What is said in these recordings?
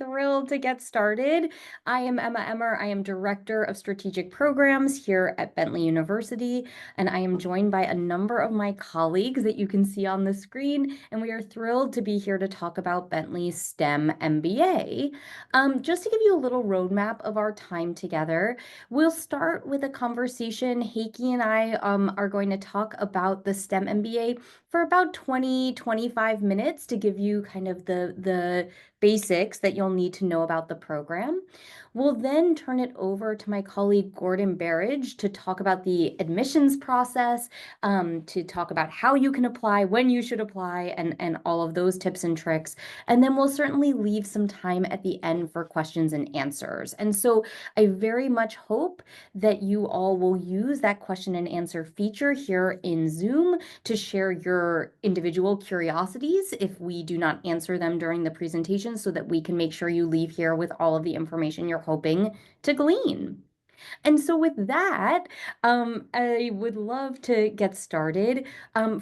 thrilled to get started. I am Emma Emmer. I am Director of Strategic Programs here at Bentley University, and I am joined by a number of my colleagues that you can see on the screen, and we are thrilled to be here to talk about Bentley's STEM MBA. Just to give you a little roadmap of our time together, we'll start with a conversation. Heikki and I are going to talk about the STEM MBA for about 20-25 minutes to give you kind of the basics that you'll need to know about the program. We'll then turn it over to my colleague Gordon Barrage to talk about the admissions process, to talk about how you can apply, when you should apply, and all of those tips and tricks. And then we'll certainly leave some time at the end for questions and answers. And so I very much hope that you all will use that question and answer feature here in Zoom to share your individual curiosities if we do not answer them during the presentation, so that we can make sure you leave here with all of the information you're hoping to glean. And so with that, I would love to get started.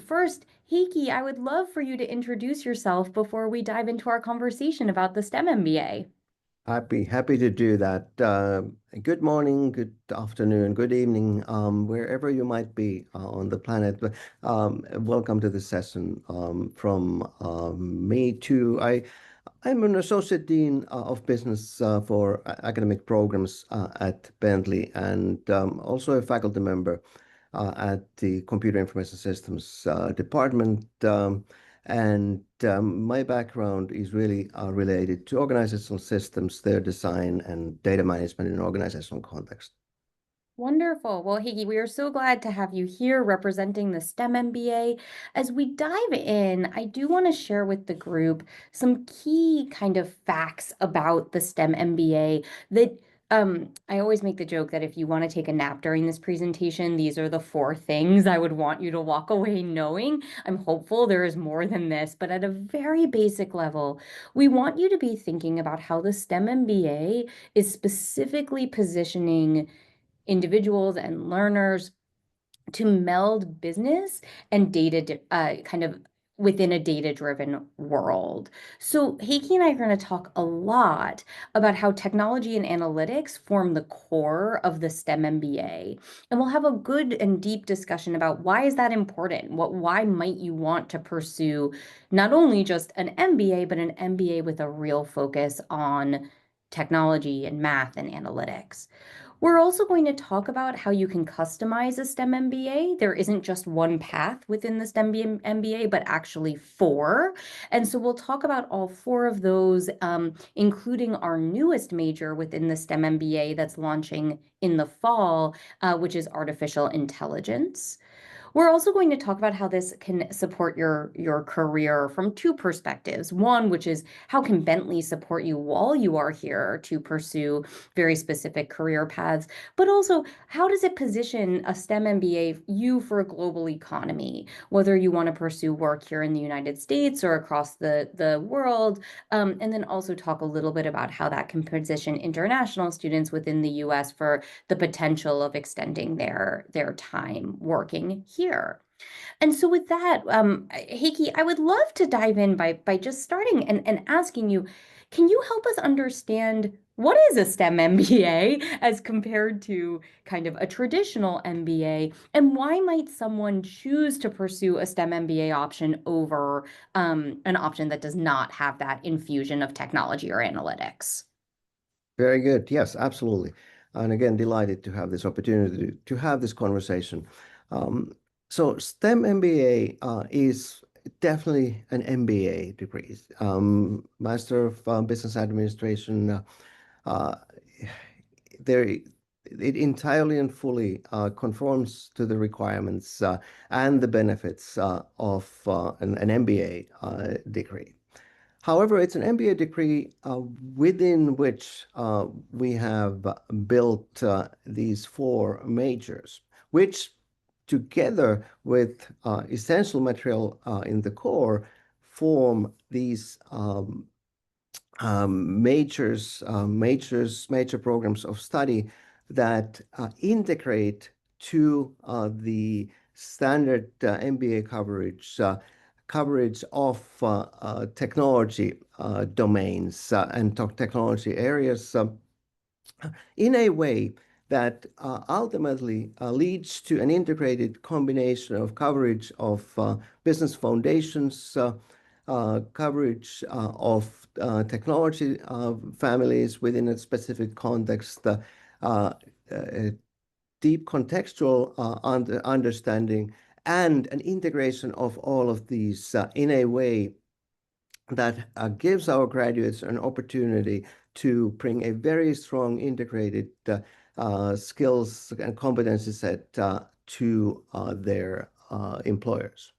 First, Heikki, I would love for you to introduce yourself before we dive into our conversation about the STEM MBA. Happy to do that. Good morning, good afternoon, good evening, wherever you might be on the planet. Welcome to the session from me too. I'm an associate dean of business for academic programs at Bentley, and also a faculty member at the Computer Information Systems department. My background is really related to organizational systems, their design, and data management in organizational context. Wonderful. Well, Heikki, we are so glad to have you here representing the STEM MBA. As we dive in, I do want to share with the group some key kind of facts about the STEM MBA that I always make the joke that if you want to take a nap during this presentation, these are the four things I would want you to walk away knowing. I'm hopeful there is more than this, but at a very basic level, we want you to be thinking about how the STEM MBA is specifically positioning individuals and learners to meld business and data kind of within a data-driven world. So Heikki and I are going to talk a lot about how technology and analytics form the core of the STEM MBA. And we'll have a good and deep discussion about why is that important? Why might you want to pursue not only just an MBA, but an MBA with a real focus on technology and math and analytics. We're also going to talk about how you can customize a STEM MBA. There isn't just one path within the STEM MBA, but actually four. And so we'll talk about all four of those, including our newest major within the STEM MBA that's launching in the fall, which is artificial intelligence. We're also going to talk about how this can support your career from two perspectives. One, which is how can Bentley support you while you are here to pursue very specific career paths, but also how does it position a STEM MBA you for a global economy, whether you want to pursue work here in the United States or across the world, and then also talk a little bit about how that can position international students within the US for the potential of extending their time working here. And so with that, Heikki, I would love to dive in by just starting and asking you, can you help us understand what is a STEM MBA as compared to kind of a traditional MBA, and why might someone choose to pursue a STEM MBA option over an option that does not have that infusion of technology or analytics? Very good. Yes, absolutely. And again, delighted to have this opportunity to have this conversation. So STEM MBA is definitely an MBA degree, Master of Business Administration. Uh, there, it entirely and fully conforms to the requirements and the benefits of an MBA degree. However, it's an MBA degree within which we have built these four majors, which together with essential material in the core form these major programs of study that integrate to the standard MBA coverage coverage of technology domains and technology areas in a way that ultimately leads to an integrated combination of coverage of business foundations, coverage of technology families within a specific context, uh, deep contextual understanding, and an integration of all of these in a way that gives our graduates an opportunity to bring a very strong integrated skills and competency set to their employers.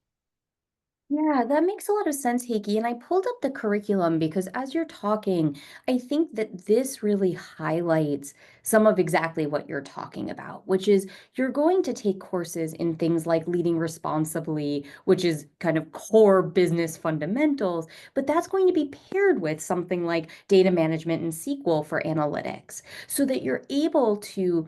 Yeah, that makes a lot of sense, Heiki. And I pulled up the curriculum because as you're talking, I think that this really highlights some of exactly what you're talking about, which is you're going to take courses in things like leading responsibly, which is kind of core business fundamentals, but that's going to be paired with something like data management and SQL for analytics so that you're able to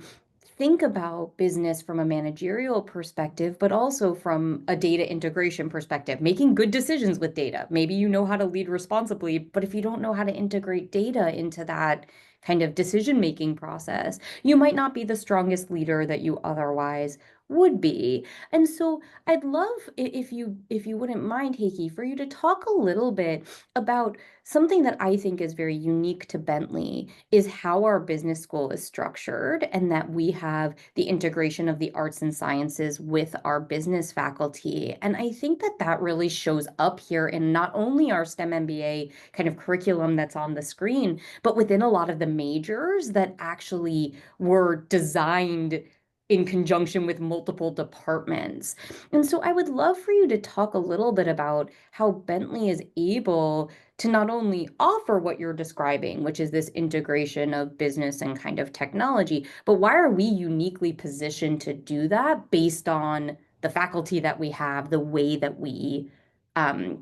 think about business from a managerial perspective, but also from a data integration perspective, making good decisions with data. Maybe you know how to lead responsibly, but if you don't know how to integrate data into that kind of decision-making process, you might not be the strongest leader that you otherwise would be. And so I'd love if you wouldn't mind, Heiki, for you to talk a little bit about something that I think is very unique to Bentley is how our business school is structured and that we have the integration of the arts and sciences with our business faculty. And I think that that really shows up here in not only our STEM MBA kind of curriculum that's on the screen, but within a lot of the majors that actually were designed in conjunction with multiple departments. And so I would love for you to talk a little bit about how Bentley is able to not only offer what you're describing, which is this integration of business and kind of technology, but why are we uniquely positioned to do that based on the faculty that we have, the way that we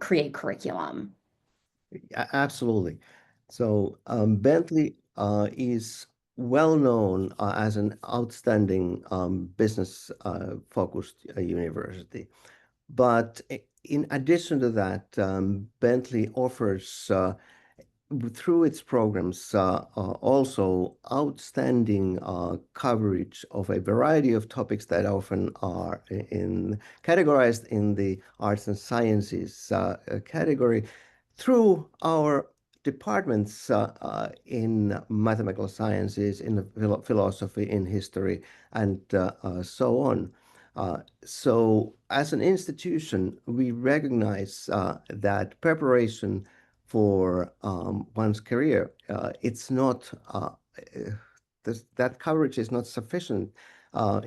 create curriculum? Absolutely. So Bentley is well known as an outstanding business focused university. But in addition to that, Bentley offers through its programs also outstanding coverage of a variety of topics that often are categorized in the arts and sciences category through our departments in mathematical sciences, in philosophy, in history, and so on. So, as an institution, we recognize that preparation for one's career, it's not that coverage is not sufficient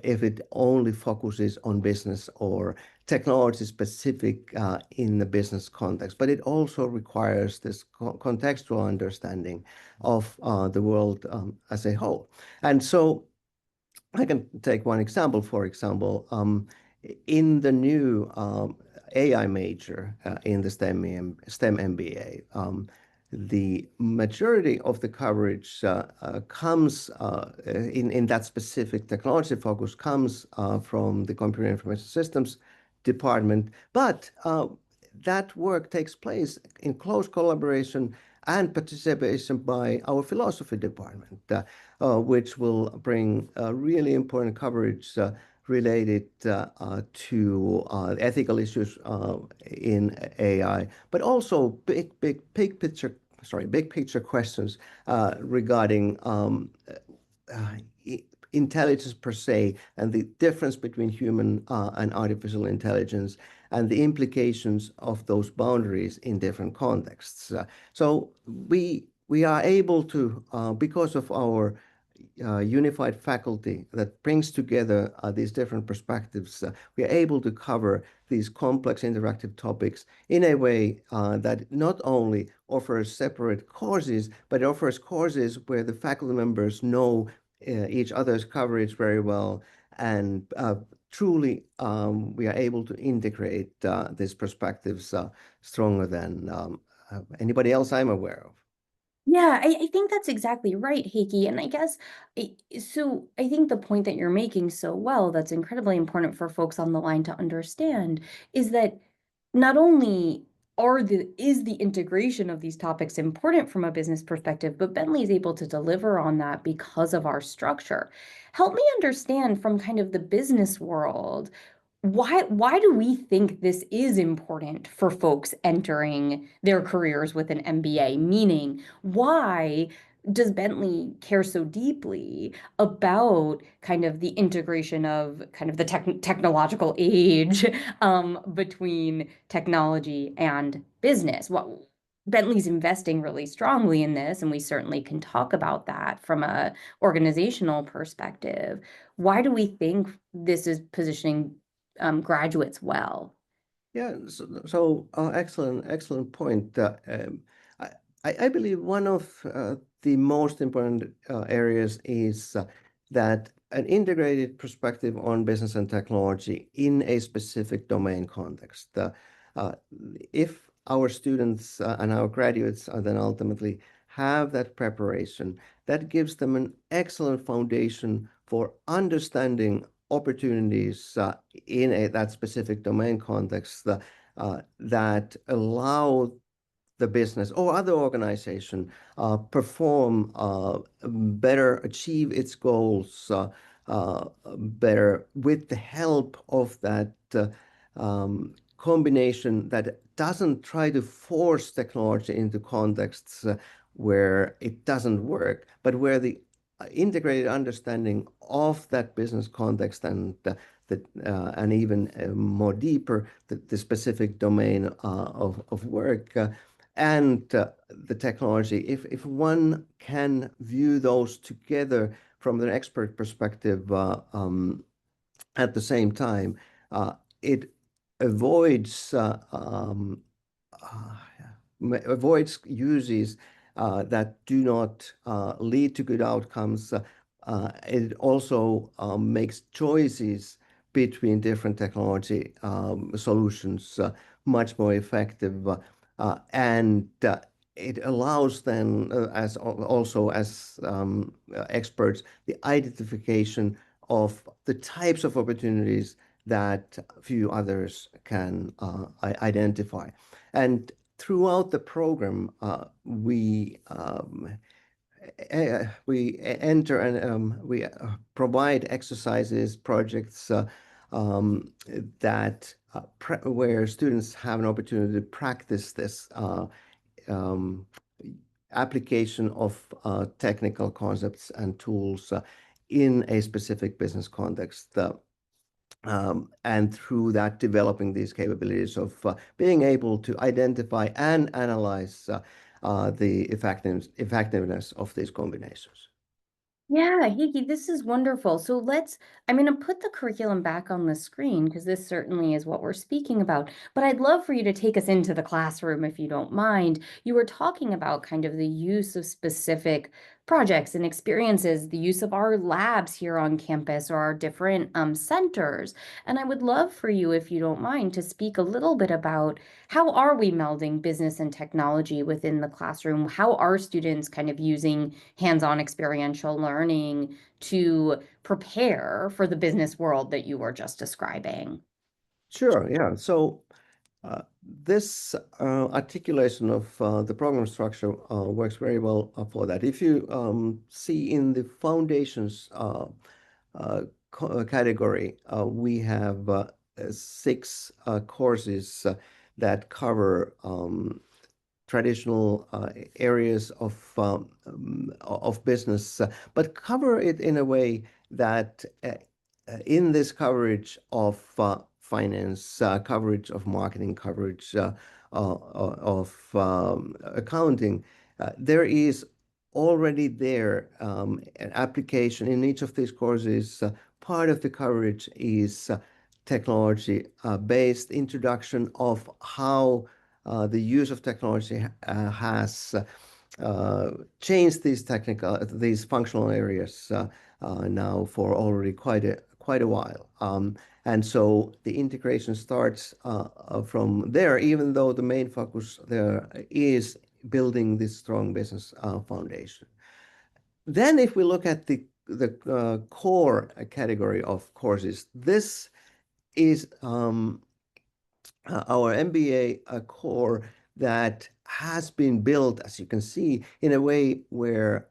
if it only focuses on business or technology specific in the business context, but it also requires this contextual understanding of the world as a whole. And so I can take one example. For example, in the new AI major in the STEM MBA, the majority of the coverage comes in that specific technology focus comes from the computer information systems department, but that work takes place in close collaboration and participation by our philosophy department, which will bring really important coverage related to ethical issues in AI, but also big picture questions regarding uh, intelligence per se and the difference between human and artificial intelligence and the implications of those boundaries in different contexts. So we are able to, because of our unified faculty that brings together these different perspectives, we are able to cover these complex interactive topics in a way that not only offers separate courses, but it offers courses where the faculty members know each other's coverage very well and truly we are able to integrate these perspectives stronger than anybody else I'm aware of. Yeah, I think that's exactly right, Heiki. And I guess so. I think the point that you're making so well, that's incredibly important for folks on the line to understand, is that not only is the integration of these topics important from a business perspective, but Bentley is able to deliver on that because of our structure. Help me understand from kind of the business world, why do we think this is important for folks entering their careers with an MBA? Meaning, why does Bentley care so deeply about kind of the integration of kind of the technological age between technology and business? What Bentley's investing really strongly in this, and we certainly can talk about that from a organizational perspective. Why do we think this is positioning graduates well? Yeah, excellent point. I, I believe one of the most important areas is that an integrated perspective on business and technology in a specific domain context. Uh, if our students and our graduates then ultimately have that preparation, that gives them an excellent foundation for understanding opportunities in that specific domain context that allow the business or other organization perform better, achieve its goals better with the help of that combination that doesn't try to force technology into contexts where it doesn't work, but where the integrated understanding of that business context and even more deeper the specific domain of work and the technology. If one can view those together from an expert perspective at the same time, it avoids avoids uses that do not lead to good outcomes. It also makes choices between different technology solutions much more effective, and it allows then, as also as experts, the identification of the types of opportunities that few others can identify. And throughout the program, we enter and we provide exercises, projects that where students have an opportunity to practice this um, application of technical concepts and tools in a specific business context. And through that, developing these capabilities of being able to identify and analyze the effectiveness of these combinations. Yeah, Hiki, this is wonderful. So I'm going to put the curriculum back on the screen because this certainly is what we're speaking about. But I'd love for you to take us into the classroom if you don't mind. You were talking about kind of the use of specific projects and experiences, the use of our labs here on campus or our different centers. And I would love for you, if you don't mind, to speak a little bit about how are we melding business and technology within the classroom? How are students kind of using hands-on experiential learning to prepare for the business world that you were just describing? Sure, yeah. So this articulation of the program structure works very well for that. If you see in the foundations category, we have six courses that cover traditional areas of business, but cover it in a way that in this coverage of finance, coverage of marketing, coverage of accounting, there is already there an application in each of these courses. Part of the coverage is technology based introduction of how the use of technology has uh, changed these functional areas now for already quite a while. And so the integration starts from there, even though the main focus there is building this strong business foundation. Then, if we look at the core category of courses, this is our MBA core that has been built, as you can see, in a way where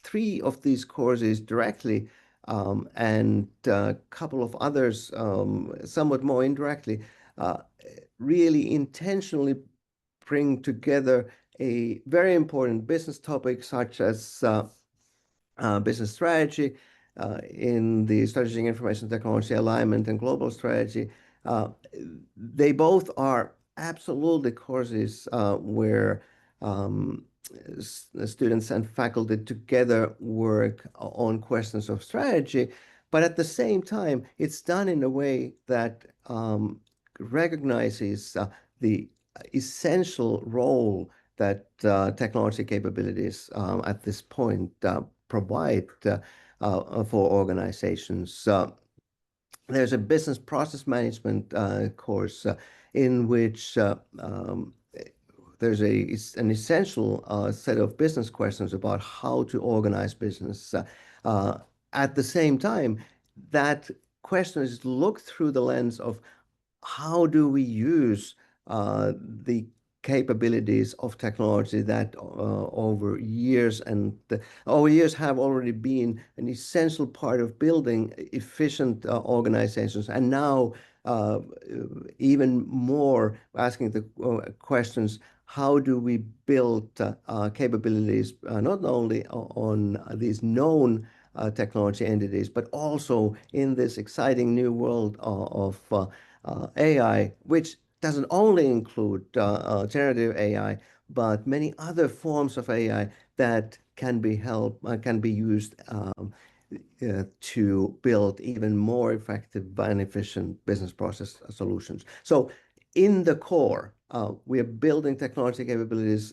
three of these courses directly and a couple of others somewhat more indirectly uh, really intentionally bring together a very important business topic such as business strategy in the strategic information technology alignment and global strategy. Uh, they both are absolutely courses where um, students and faculty together work on questions of strategy, but at the same time, it's done in a way that recognizes the essential role that technology capabilities at this point provide for organizations. There's a business process management course in which there's an essential set of business questions about how to organize business. Uh, at the same time, that question is looked through the lens of how do we use the capabilities of technology that over years have already been an essential part of building efficient organizations, and now uh, even more asking the questions, how do we build capabilities not only on these known technology entities, but also in this exciting new world of AI, which doesn't only include generative AI, but many other forms of AI that can be used to build even more effective and efficient business process solutions. So, in the core, we are building technology capabilities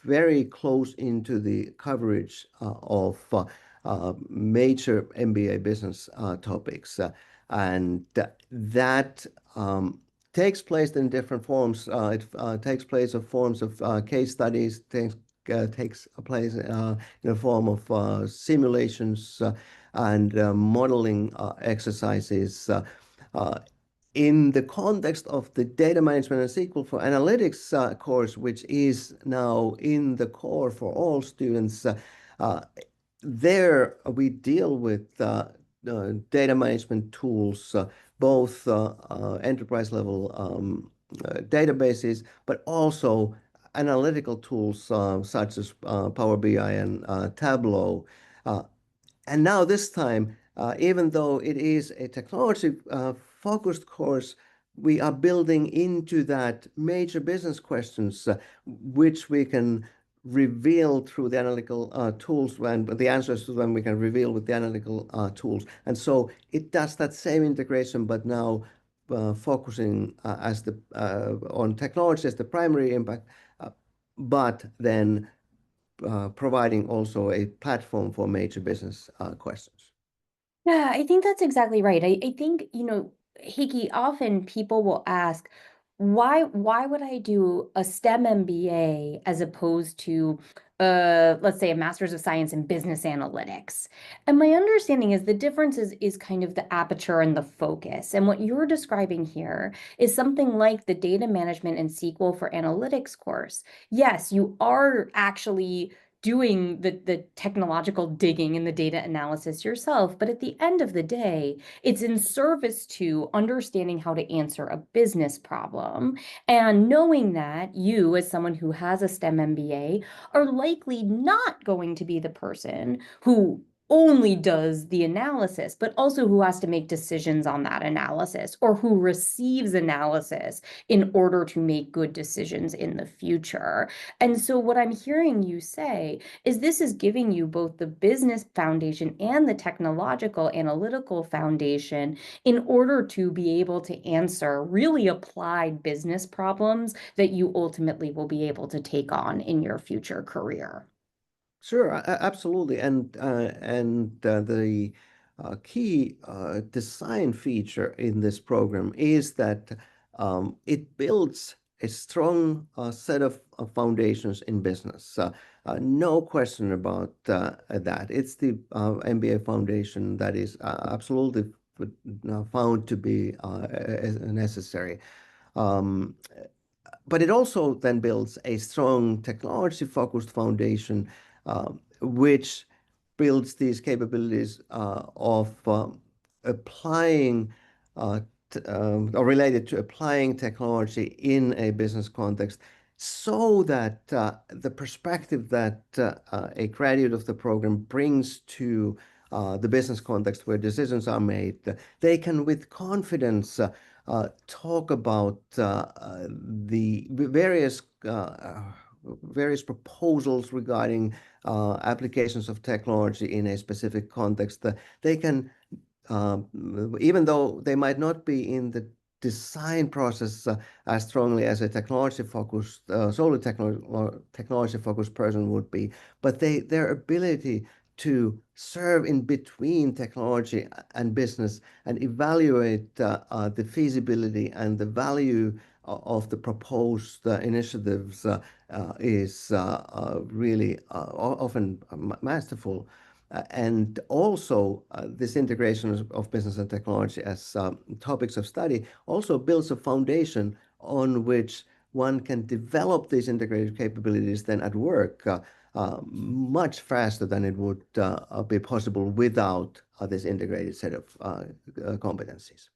very close into the coverage of major MBA business topics. And that takes place in different forms. It takes place of forms of case studies, takes place in the form of simulations and modeling exercises. Uh, in the context of the data management and SQL for analytics course, which is now in the core for all students, uh, there we deal with data management tools, both enterprise level databases, but also analytical tools such as Power BI and Tableau. Uh, and now this time, even though it is a technology focused course, we are building into that major business questions, which we can reveal through the analytical tools, when the answers to them we can reveal with the analytical tools. And so it does that same integration, but now focusing on technology as the primary impact, but then providing also a platform for major business questions. Yeah, I think that's exactly right. I think, Hiki, often people will ask, why would I do a STEM MBA as opposed to let's say a Master's of Science in Business Analytics? And my understanding is the difference is kind of the aperture and the focus. And what you're describing here is something like the data management and SQL for analytics course. Yes, you are actually doing the technological digging and the data analysis yourself. But at the end of the day, it's in service to understanding how to answer a business problem. And knowing that you, as someone who has a STEM MBA, are likely not going to be the person who only does the analysis, but also who has to make decisions on that analysis or who receives analysis in order to make good decisions in the future. And so, what I'm hearing you say is this is giving you both the business foundation and the technological analytical foundation in order to be able to answer really applied business problems that you ultimately will be able to take on in your future career. Sure, absolutely. And the key design feature in this program is that it builds a strong set of foundations in business. No question about that. It's the MBA foundation that is absolutely found to be necessary. Um, but it also then builds a strong technology-focused foundation, which builds these capabilities of applying or related to applying technology in a business context, so that the perspective that a graduate of the program brings to the business context where decisions are made, they can with confidence talk about the various proposals regarding applications of technology in a specific context. They can, even though they might not be in the design process as strongly as a solely technology-focused person would be, but their ability to serve in between technology and business and evaluate the feasibility and the value of the proposed initiatives is really often masterful. And also, this integration of business and technology as topics of study also builds a foundation on which one can develop these integrated capabilities then at work much faster than it would be possible without this integrated set of competencies.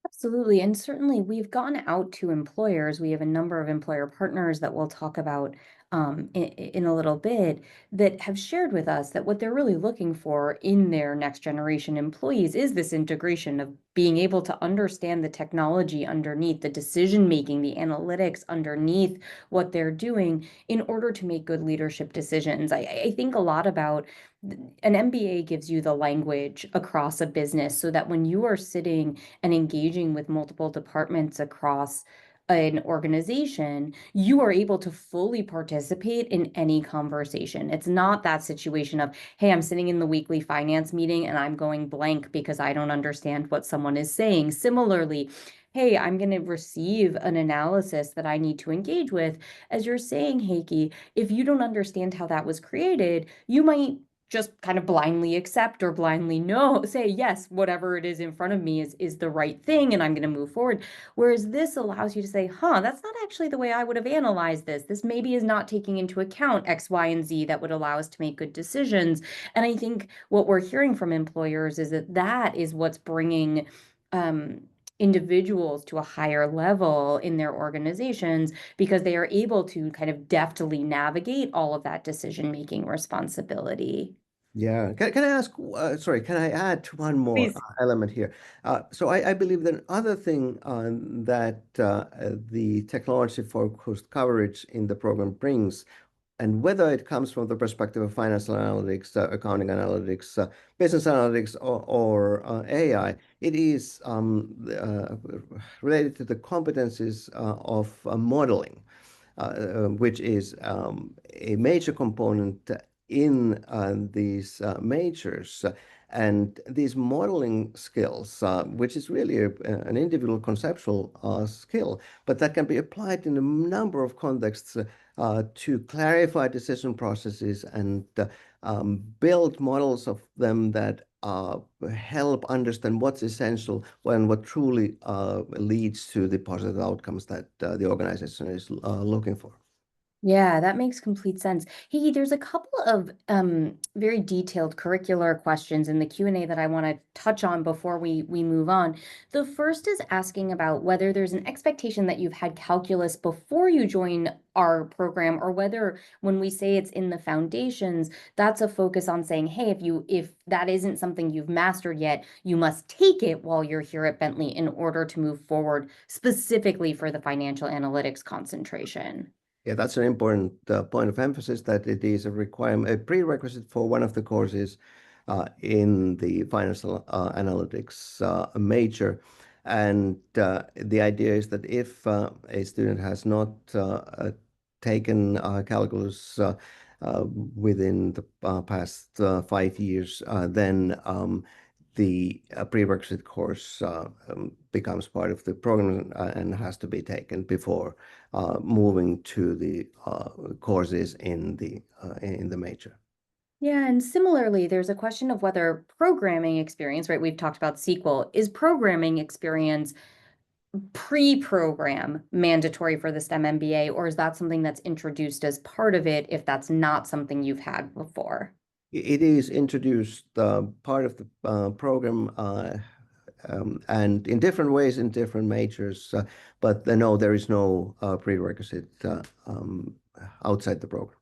Absolutely. And certainly we've gone out to employers. We have a number of employer partners that we'll talk about in a little bit that have shared with us that what they're really looking for in their next generation employees is this integration of being able to understand the technology underneath the decision making, the analytics underneath what they're doing in order to make good leadership decisions. I think a lot about an MBA gives you the language across a business so that when you are sitting and engaging with multiple departments across an organization, you are able to fully participate in any conversation. It's not that situation of, hey, I'm sitting in the weekly finance meeting and I'm going blank because I don't understand what someone is saying. Similarly, hey, I'm going to receive an analysis that I need to engage with. As you're saying, Heikki, if you don't understand how that was created, you might just kind of blindly accept or blindly no, say, yes, whatever it is in front of me is the right thing and I'm going to move forward. Whereas this allows you to say, that's not actually the way I would have analyzed this. This maybe is not taking into account X, Y, and Z that would allow us to make good decisions. And I think what we're hearing from employers is that that is what's bringing individuals to a higher level in their organizations because they are able to kind of deftly navigate all of that decision-making responsibility. Yeah. Can I ask, sorry, can I add one more Please. element here? So I believe that another thing that the technology-focused coverage in the program brings, and whether it comes from the perspective of financial analytics, accounting analytics, business analytics, or AI, it is related to the competencies of modeling, which is a major component in these majors. And these modeling skills, which is really an individual conceptual skill, but that can be applied in a number of contexts to clarify decision processes and build models of them that help understand what's essential and what truly leads to the positive outcomes that the organization is looking for. Yeah, that makes complete sense. Hey, there's a couple of very detailed curricular questions in the Q&A that I want to touch on before we move on. The first is asking about whether there's an expectation that you've had calculus before you join our program, or whether when we say it's in the foundations, that's a focus on saying, hey, if that isn't something you've mastered yet, you must take it while you're here at Bentley in order to move forward, specifically for the financial analytics concentration. Yeah, that's an important point of emphasis, that it is a requirement, a prerequisite for one of the courses in the financial analytics major. And the idea is that if a student has not taken calculus within the past 5 years, then the prerequisite course becomes part of the program and has to be taken before moving to the courses in the major. Yeah, and similarly, there's a question of whether programming experience, right? We've talked about SQL. Is programming experience pre-program mandatory for the STEM MBA, or is that something that's introduced as part of it if that's not something you've had before? It is introduced part of the program and in different ways in different majors, but no, there is no prerequisite outside the program.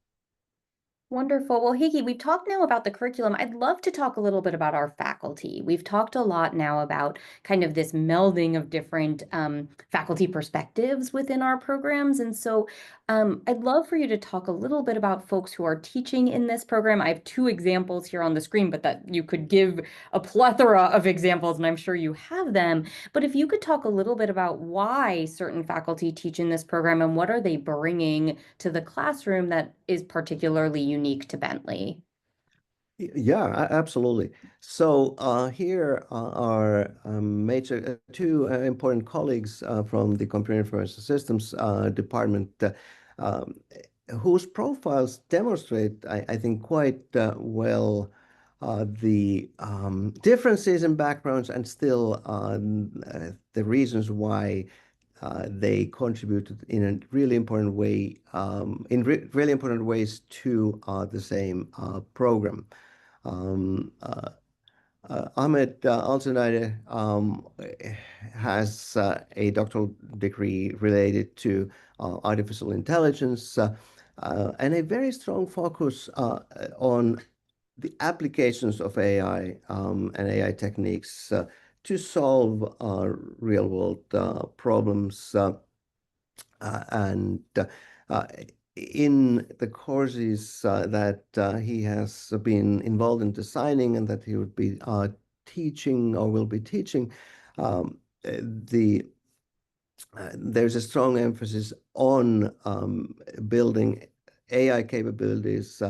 Wonderful. Well, Higgy, we've talked now about the curriculum. I'd love to talk a little bit about our faculty. We've talked a lot now about kind of this melding of different faculty perspectives within our programs. And so I'd love for you to talk a little bit about folks who are teaching in this program. I have two examples here on the screen, but that you could give a plethora of examples, and I'm sure you have them. But if you could talk a little bit about why certain faculty teach in this program and what are they bringing to the classroom that is particularly unique to Bentley. Yeah, absolutely. So here are major two important colleagues from the Computer Information Systems department um, whose profiles demonstrate, I think, quite well the differences in backgrounds and still the reasons why they contributed in a really important way, really important ways to the same program. Um, uh, Ahmed Alzenade has a doctoral degree related to artificial intelligence and a very strong focus on the applications of AI and AI techniques to solve real-world problems. And uh, in the courses that he has been involved in designing and that he would be teaching or will be teaching, the there's a strong emphasis on building AI capabilities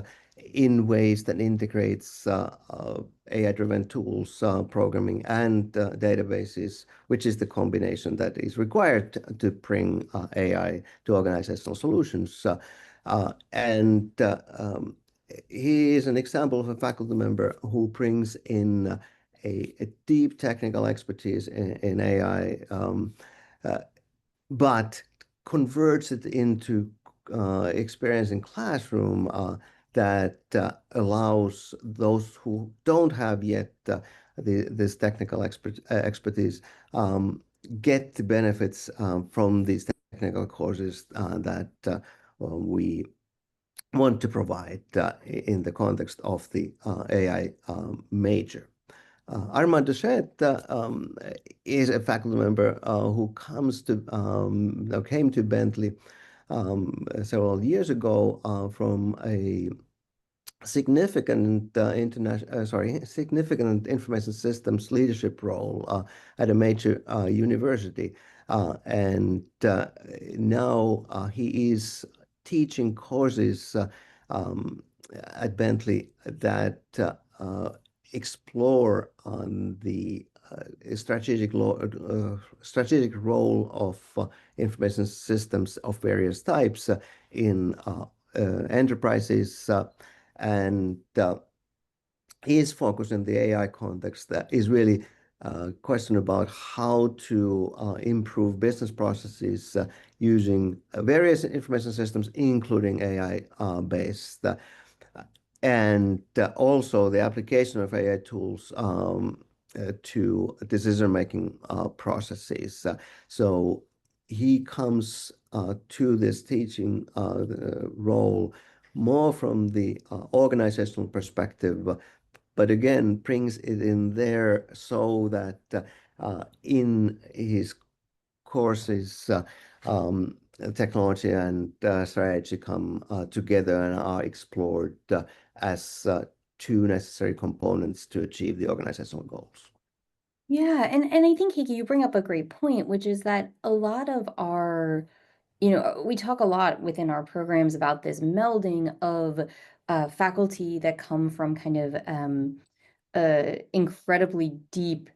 in ways that integrates AI-driven tools, programming, and databases, which is the combination that is required to bring AI to organizational solutions. And he is an example of a faculty member who brings in a deep technical expertise in AI. Uh, but converts it into experience in classroom that allows those who don't have yet this technical expertise get the benefits from these technical courses that we want to provide in the context of the AI major. Armand Duchet is a faculty member who came to Bentley several years ago from a significant information systems leadership role at a major university, and now he is teaching courses at Bentley that explore on the strategic role of information systems of various types in enterprises and his focus in the AI context that is really a question about how to improve business processes using various information systems, including AI based. And also the application of AI tools to decision-making processes. So he comes to this teaching role more from the organizational perspective, but again brings it in there so that in his courses, technology and strategy come together and are explored as two necessary components to achieve the organizational goals. Yeah, and I think Hiki, you bring up a great point, which is that a lot of our, we talk a lot within our programs about this melding of faculty that come from kind of incredibly deep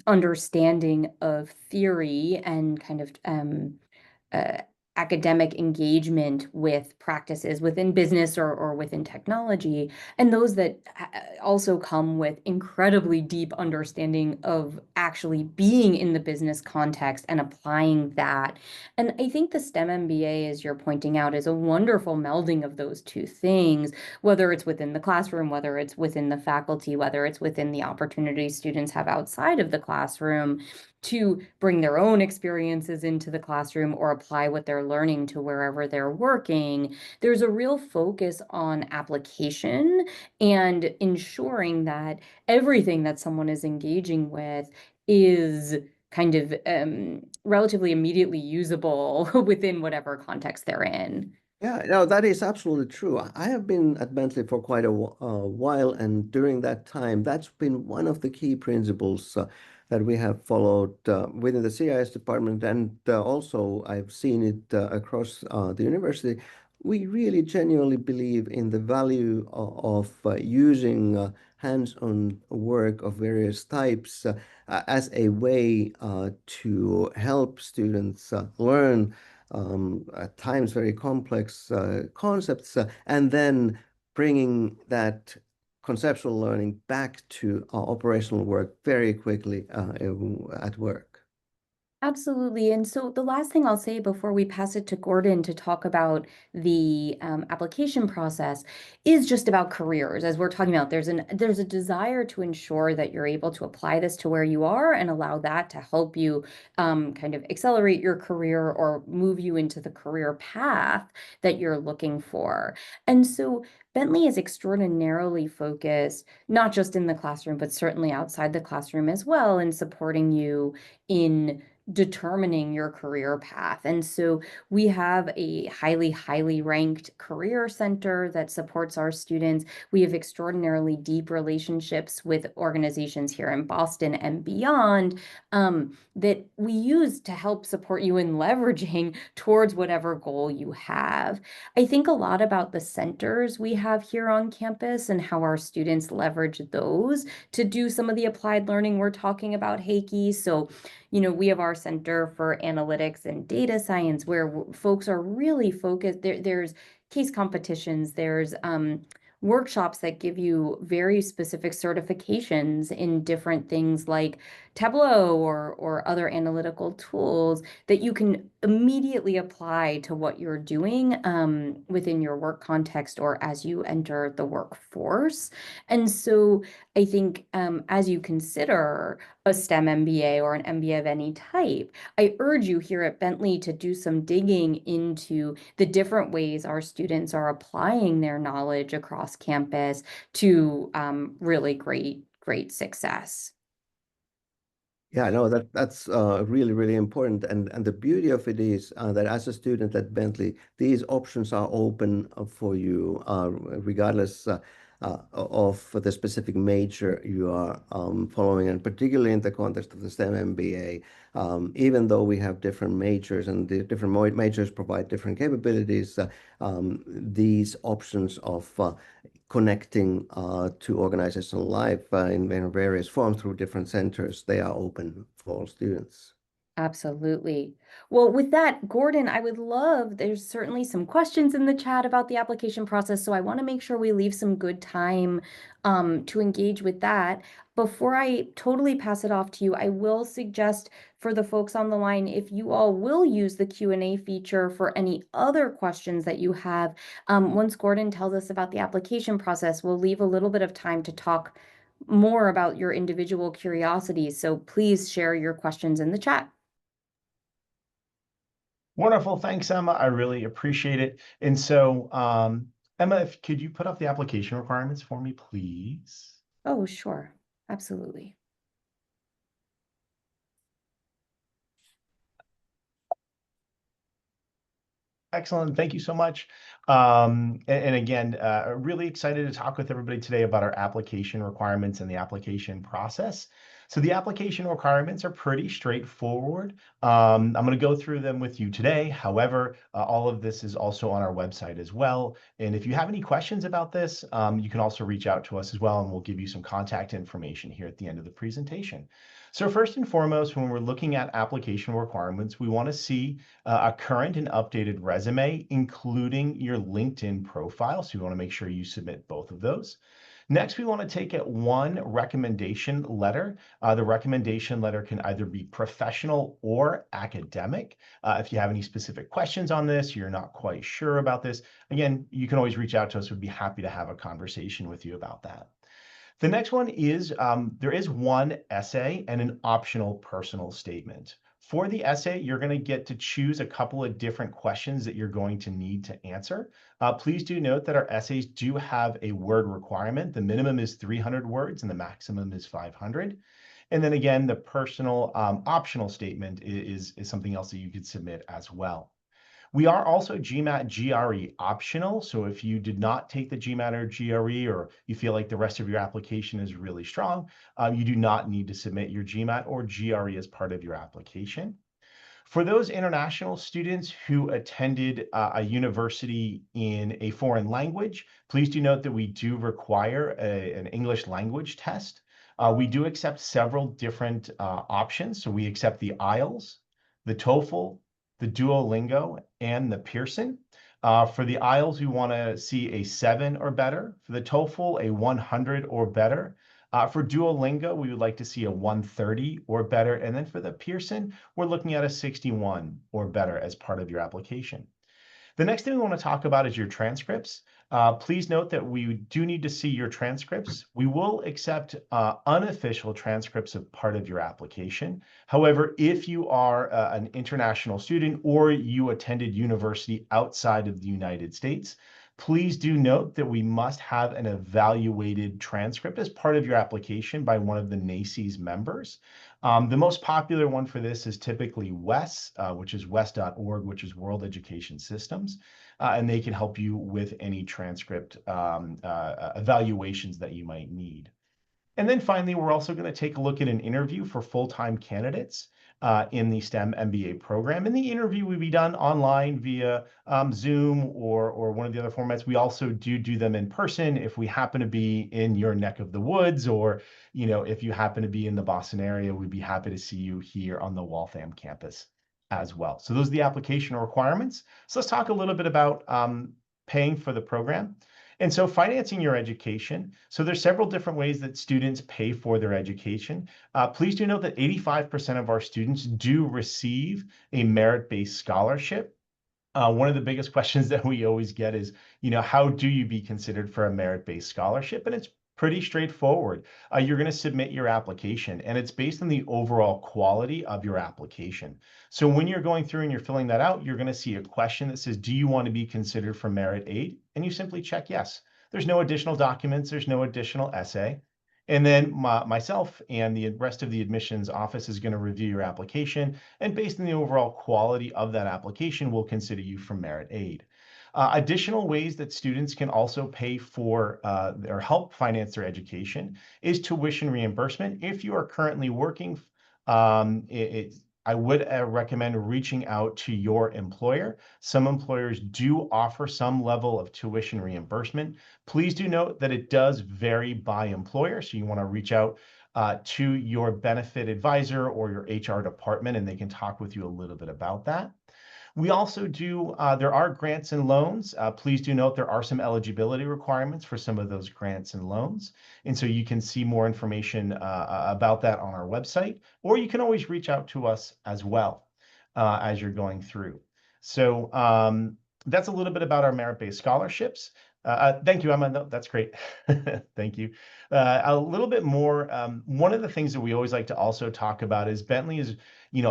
understanding of theory and kind of uh, academic engagement with practices within business or within technology, and those that also come with incredibly deep understanding of actually being in the business context and applying that. And I think the STEM MBA, as you're pointing out, is a wonderful melding of those two things, whether it's within the classroom, whether it's within the faculty, whether it's within the opportunities students have outside of the classroom to bring their own experiences into the classroom or apply what they're learning to wherever they're working. There's a real focus on application and ensuring that everything that someone is engaging with is kind of relatively immediately usable within whatever context they're in. Yeah, no, that is absolutely true. I have been at Bentley for quite a while, and during that time, that's been one of the key principles that we have followed within the CIS department, and also I've seen it across the university. We really genuinely believe in the value of using hands-on work of various types as a way to help students learn at times very complex concepts, and then bringing that conceptual learning back to operational work very quickly at work. Absolutely. And so the last thing I'll say before we pass it to Gordon to talk about the application process is just about careers. As we're talking about, there's a desire to ensure that you're able to apply this to where you are and allow that to help you kind of accelerate your career or move you into the career path that you're looking for. And so Bentley is extraordinarily focused, not just in the classroom, but certainly outside the classroom as well, in supporting you in determining your career path. And so we have a highly ranked career center that supports our students. We have extraordinarily deep relationships with organizations here in Boston and beyond that we use to help support you in leveraging towards whatever goal you have. I think a lot about the centers we have here on campus and how our students leverage those to do some of the applied learning we're talking about, Heike. So we have our Center for Analytics and Data Science where folks are really focused. There's case competitions, there's workshops that give you very specific certifications in different things like Tableau or other analytical tools that you can immediately apply to what you're doing within your work context or as you enter the workforce. And so I think as you consider a STEM MBA or an MBA of any type, I urge you here at Bentley to do some digging into the different ways our students are applying their knowledge across campus to really great success. Yeah, no, that's really important, and the beauty of it is that as a student at Bentley, these options are open for you, regardless of the specific major you are following, and particularly in the context of the STEM MBA. Even though we have different majors and the different majors provide different capabilities, these options of connecting to organizational life in various forms through different centers, they are open for all students. Absolutely. Well, with that, Gordon, I would love, there's certainly some questions in the chat about the application process, so I want to make sure we leave some good time to engage with that. Before I totally pass it off to you, I will suggest for the folks on the line, if you all will use the Q&A feature for any other questions that you have, once Gordon tells us about the application process, we'll leave a little bit of time to talk more about your individual curiosities. So please share your questions in the chat. Wonderful. Thanks, Emma. I really appreciate it. And so, Emma, could you put up the application requirements for me, please? Oh, sure. Absolutely. Excellent. Thank you so much. And again, really excited to talk with everybody today about our application requirements and the application process. So the application requirements are pretty straightforward. I'm going to go through them with you today. However, all of this is also on our website as well. And if you have any questions about this, you can also reach out to us as well, and we'll give you some contact information here at the end of the presentation. So first and foremost, when we're looking at application requirements, we want to see a current and updated resume, including your LinkedIn profile. So you want to make sure you submit both of those. Next, we want to take it one recommendation letter. The recommendation letter can either be professional or academic. If you have any specific questions on this, you're not quite sure about this, again, you can always reach out to us. We'd be happy to have a conversation with you about that. The next one is there is one essay and an optional personal statement. For the essay, you're going to get to choose a couple of different questions that you're going to need to answer. Please do note that our essays do have a word requirement. The minimum is 300 words and the maximum is 500. And then again, the personal optional statement is something else that you could submit as well. We are also GMAT GRE optional. So if you did not take the GMAT or GRE, or you feel like the rest of your application is really strong, you do not need to submit your GMAT or GRE as part of your application. For those international students who attended a university in a foreign language, please do note that we do require an English language test. We do accept several different options. So we accept the IELTS, the TOEFL, the Duolingo, and the Pearson. For the IELTS, we want to see a 7 or better. For the TOEFL, a 100 or better. For Duolingo, we would like to see a 130 or better. And then for the Pearson, we're looking at a 61 or better as part of your application. The next thing we want to talk about is your transcripts. Please note that we do need to see your transcripts. We will accept unofficial transcripts of part of your application. However, if you are an international student or you attended university outside of the United States, please do note that we must have an evaluated transcript as part of your application by one of the NACES members. The most popular one for this is typically WES, which is WES.org, which is World Education Systems, and they can help you with any transcript evaluations that you might need. And then finally, we're also going to take a look at an interview for full-time candidates in the STEM MBA program. And the interview will be done online via Zoom or one of the other formats. We also do them in person if we happen to be in your neck of the woods, or if you happen to be in the Boston area, we'd be happy to see you here on the Waltham campus as well. So those are the application requirements. So let's talk a little bit about paying for the program. And so financing your education. So there's several different ways that students pay for their education. Please do note that 85% of our students do receive a merit-based scholarship. One of the biggest questions that we always get is, how do you be considered for a merit-based scholarship? And it's pretty straightforward. You're going to submit your application, and it's based on the overall quality of your application. So when you're going through and you're filling that out, you're going to see a question that says, do you want to be considered for merit aid? And you simply check yes. There's no additional documents. There's no additional essay. And then myself and the rest of the admissions office is going to review your application. And based on the overall quality of that application, we'll consider you for merit aid. Additional ways that students can also pay for or help finance their education is tuition reimbursement. If you are currently working, I would recommend reaching out to your employer. Some employers do offer some level of tuition reimbursement. Please do note that it does vary by employer, so you want to reach out to your benefit advisor or your HR department, and they can talk with you a little bit about that. We also do, there are grants and loans. Please do note there are some eligibility requirements for some of those grants and loans. And so you can see more information about that on our website, or you can always reach out to us as well as you're going through. So that's a little bit about our merit-based scholarships. Thank you, Emma. No, that's great. Thank you. A little bit more, one of the things that we always like to also talk about is Bentley is,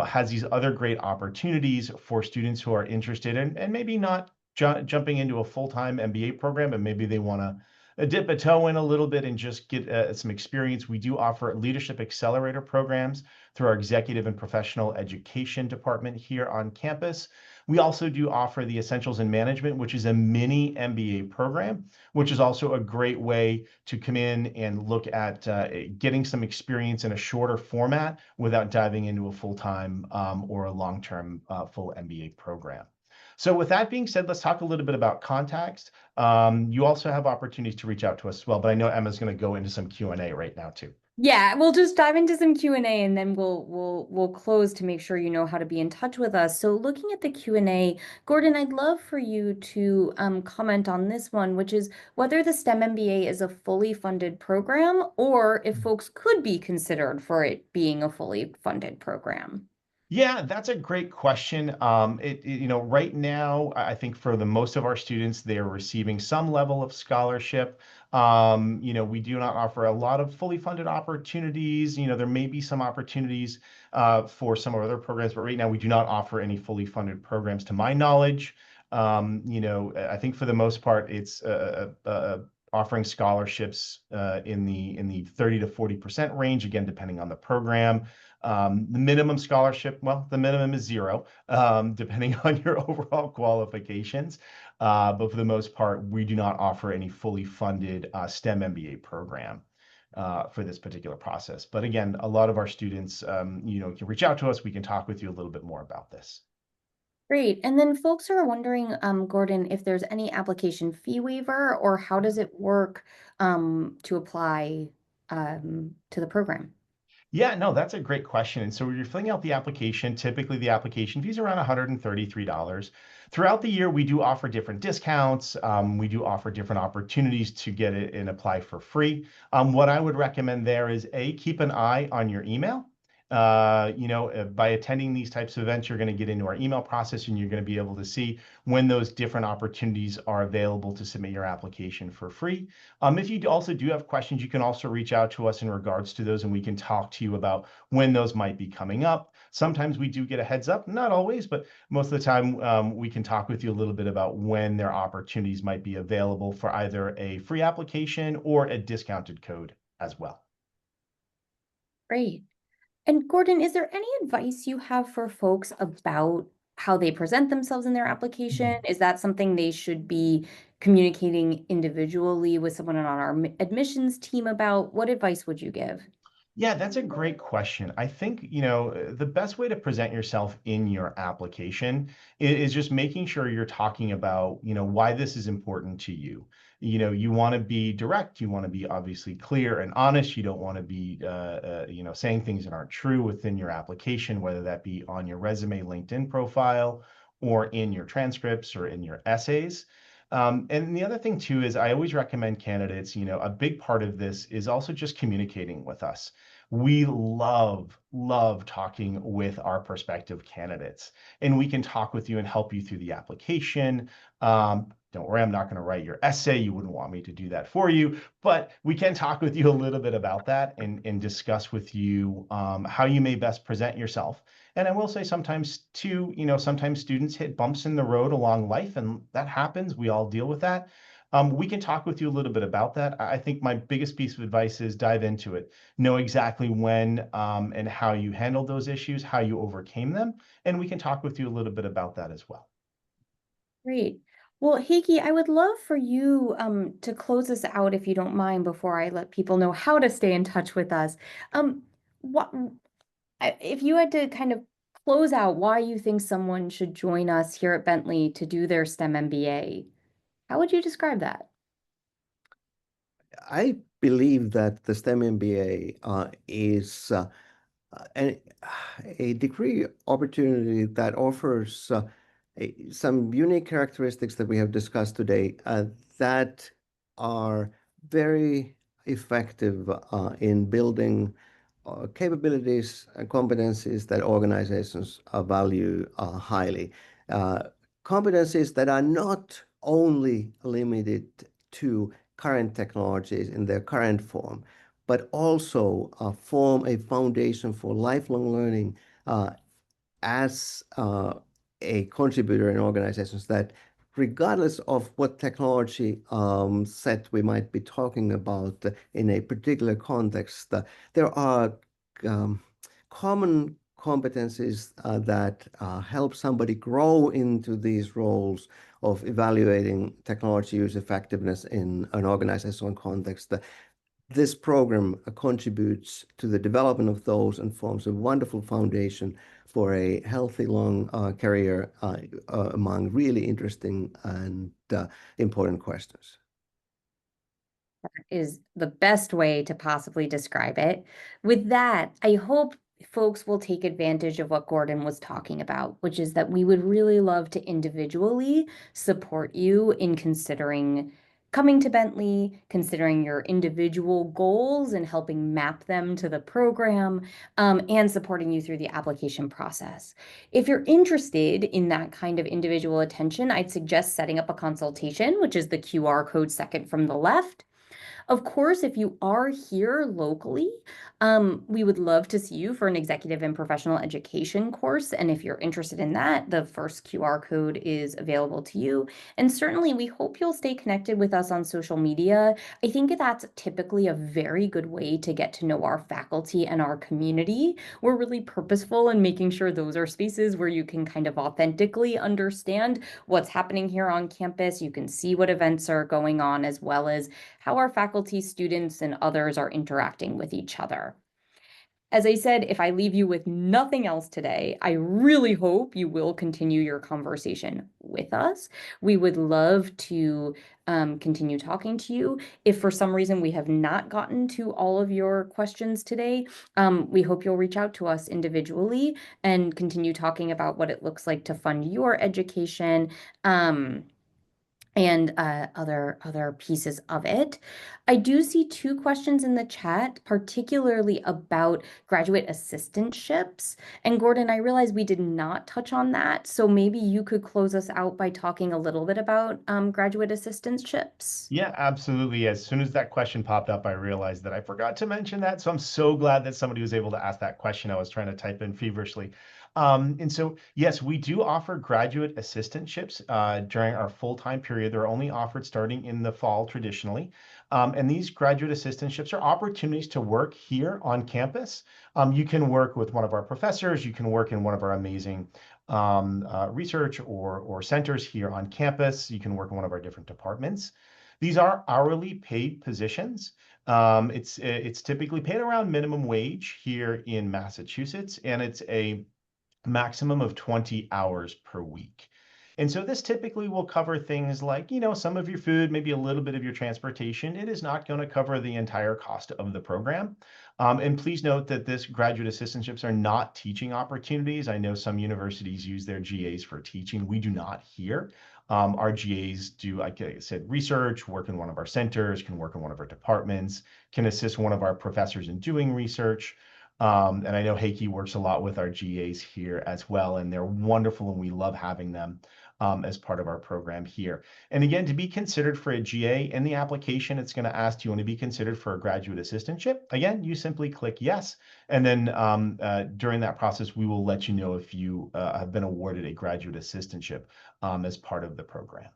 has these other great opportunities for students who are interested in, and maybe not jumping into a full-time MBA program, but maybe they want to dip a toe in a little bit and just get some experience. We do offer leadership accelerator programs through our executive and professional education department here on campus. We also do offer the Essentials in Management, which is a mini MBA program, which is also a great way to come in and look at getting some experience in a shorter format without diving into a full-time or a long-term full MBA program. So with that being said, let's talk a little bit about context. You also have opportunities to reach out to us as well, but I know Emma's going to go into some Q&A right now too. Yeah, we'll just dive into some Q&A and then we'll close to make sure you know how to be in touch with us. So looking at the Q&A, Gordon, I'd love for you to comment on this one, which is whether the STEM MBA is a fully funded program or if folks could be considered for it being a fully funded program. Yeah, that's a great question. Right now, I think for the most of our students, they're receiving some level of scholarship. We do not offer a lot of fully funded opportunities. There may be some opportunities for some of our other programs, but right now we do not offer any fully funded programs to my knowledge. I think for the most part, it's offering scholarships in the 30 to 40% range, again, depending on the program. The minimum scholarship, well, the minimum is zero, depending on your overall qualifications. But for the most part, we do not offer any fully funded STEM MBA program for this particular process. But again, a lot of our students, can reach out to us. We can talk with you a little bit more about this. Great. And then folks are wondering, Gordon, if there's any application fee waiver or how does it work to apply to the program? Yeah, no, that's a great question. And so when you're filling out the application, typically the application fees are around $133. Throughout the year, we do offer different discounts. We do offer different opportunities to get it and apply for free. What I would recommend there is keep an eye on your email. By attending these types of events, you're going to get into our email process and you're going to be able to see when those different opportunities are available to submit your application for free. If you also do have questions, you can also reach out to us in regards to those and we can talk to you about when those might be coming up. Sometimes we do get a heads up, not always, but most of the time we can talk with you a little bit about when their opportunities might be available for either a free application or a discounted code as well. Great. And Gordon, is there any advice you have for folks about how they present themselves in their application? Is that something they should be communicating individually with someone on our admissions team about? What advice would you give? Yeah, that's a great question. I think, the best way to present yourself in your application is just making sure you're talking about, why this is important to you. You want to be direct, you want to be obviously clear and honest. You don't want to be, saying things that aren't true within your application, whether that be on your resume, LinkedIn profile, or in your transcripts or in your essays. And the other thing too is I always recommend candidates, a big part of this is also just communicating with us. We love talking with our prospective candidates, and we can talk with you and help you through the application. Don't worry, I'm not going to write your essay. You wouldn't want me to do that for you, but we can talk with you a little bit about that and discuss with you how you may best present yourself. And I will say sometimes too, sometimes students hit bumps in the road along life, and that happens. We all deal with that. We can talk with you a little bit about that. I think my biggest piece of advice is dive into it. Know exactly when and how you handled those issues, how you overcame them, and we can talk with you a little bit about that as well. Great. Well, Heikki, I would love for you to close us out if you don't mind before I let people know how to stay in touch with us. What if you had to kind of close out why you think someone should join us here at Bentley to do their STEM MBA, how would you describe that? I believe that the STEM MBA is a, a degree opportunity that offers some unique characteristics that we have discussed today that are very effective in building capabilities and competencies that organizations value highly. Uh, Competencies that are not only limited to current technologies in their current form, but also form a foundation for lifelong learning as a contributor in organizations that, regardless of what technology set we might be talking about in a particular context, there are um, common competencies that help somebody grow into these roles of evaluating technology use effectiveness in an organizational context this program contributes to the development of those and forms a wonderful foundation for a healthy, long career among really interesting and important questions. Is the best way to possibly describe it. With that, I hope folks will take advantage of what Gordon was talking about, which is that we would really love to individually support you in considering coming to Bentley, considering your individual goals and helping map them to the program, and supporting you through the application process. If you're interested in that kind of individual attention, I'd suggest setting up a consultation, which is the QR code second from the left. Of course, if you are here locally, we would love to see you for an executive and professional education course. And if you're interested in that, the first QR code is available to you. And certainly, we hope you'll stay connected with us on social media. I think that's typically a very good way to get to know our faculty and our community. We're really purposeful in making sure those are spaces where you can kind of authentically understand what's happening here on campus. You can see what events are going on, as well as how our faculty, students, and others are interacting with each other. As I said, if I leave you with nothing else today, I really hope you will continue your conversation with us. We would love to continue talking to you. If for some reason we have not gotten to all of your questions today, we hope you'll reach out to us individually and continue talking about what it looks like to fund your education. And other pieces of it. I do see two questions in the chat, particularly about graduate assistantships. And Gordon, I realize we did not touch on that, so maybe you could close us out by talking a little bit about graduate assistantships. Yeah, absolutely. As soon as that question popped up, I realized that I forgot to mention that. So I'm so glad that somebody was able to ask that question. I was trying to type in feverishly. And so, yes, we do offer graduate assistantships during our full-time period. They're only offered starting in the fall traditionally. And these graduate assistantships are opportunities to work here on campus. You can work with one of our professors. You can work in one of our amazing research or centers here on campus. You can work in one of our different departments. These are hourly paid positions. It's typically paid around minimum wage here in Massachusetts, and it's a maximum of 20 hours per week. And so this typically will cover things like, some of your food, maybe a little bit of your transportation. It is not going to cover the entire cost of the program. And please note that this graduate assistantships are not teaching opportunities. I know some universities use their GAs for teaching. We do not here. Our GAs do, like I said, research, work in one of our centers, can work in one of our departments, can assist one of our professors in doing research. And I know Heikki works a lot with our GAs here as well, and they're wonderful, and we love having them as part of our program here. And again, to be considered for a GA in the application, it's going to ask, do you want to be considered for a graduate assistantship? Again, you simply click yes. And then during that process, we will let you know if you have been awarded a graduate assistantship as part of the program.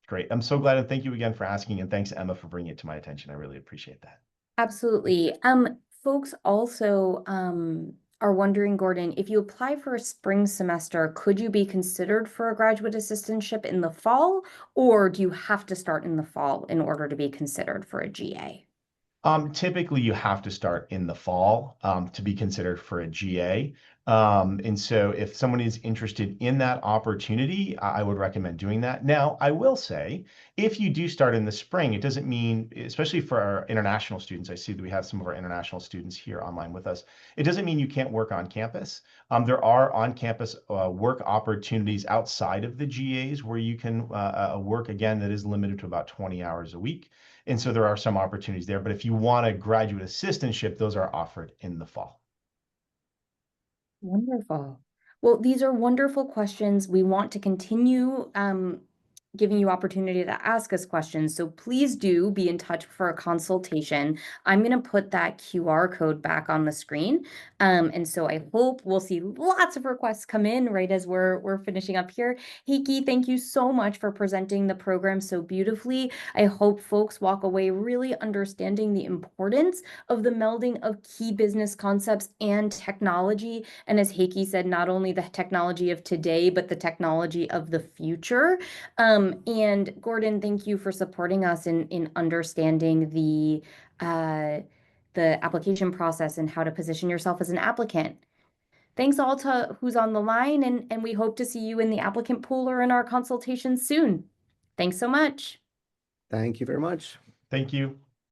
Great. I'm so glad, and thank you again for asking, and thanks, Emma, for bringing it to my attention. I really appreciate that. Absolutely. Folks also are wondering, Gordon, if you apply for a spring semester, could you be considered for a graduate assistantship in the fall, or do you have to start in the fall in order to be considered for a GA? Typically, you have to start in the fall to be considered for a GA. And so if someone is interested in that opportunity, I would recommend doing that. Now, I will say, if you do start in the spring, it doesn't mean, especially for our international students, I see that we have some of our international students here online with us. It doesn't mean you can't work on campus. There are on-campus work opportunities outside of the GAs where you can work, again, that is limited to about 20 hours a week. And so there are some opportunities there. But if you want a graduate assistantship, those are offered in the fall. Wonderful. Well, these are wonderful questions. We want to continue giving you opportunity to ask us questions. So please do be in touch for a consultation. I'm going to put that QR code back on the screen. And so I hope we'll see lots of requests come in right as we're finishing up here. Heikki, thank you so much for presenting the program so beautifully. I hope folks walk away really understanding the importance of the melding of key business concepts and technology. And as Heikki said, not only the technology of today, but the technology of the future. And Gordon, thank you for supporting us in understanding the application process and how to position yourself as an applicant. Thanks all to who's on the line, and we hope to see you in the applicant pool or in our consultations soon. Thanks so much. Thank you very much. Thank you.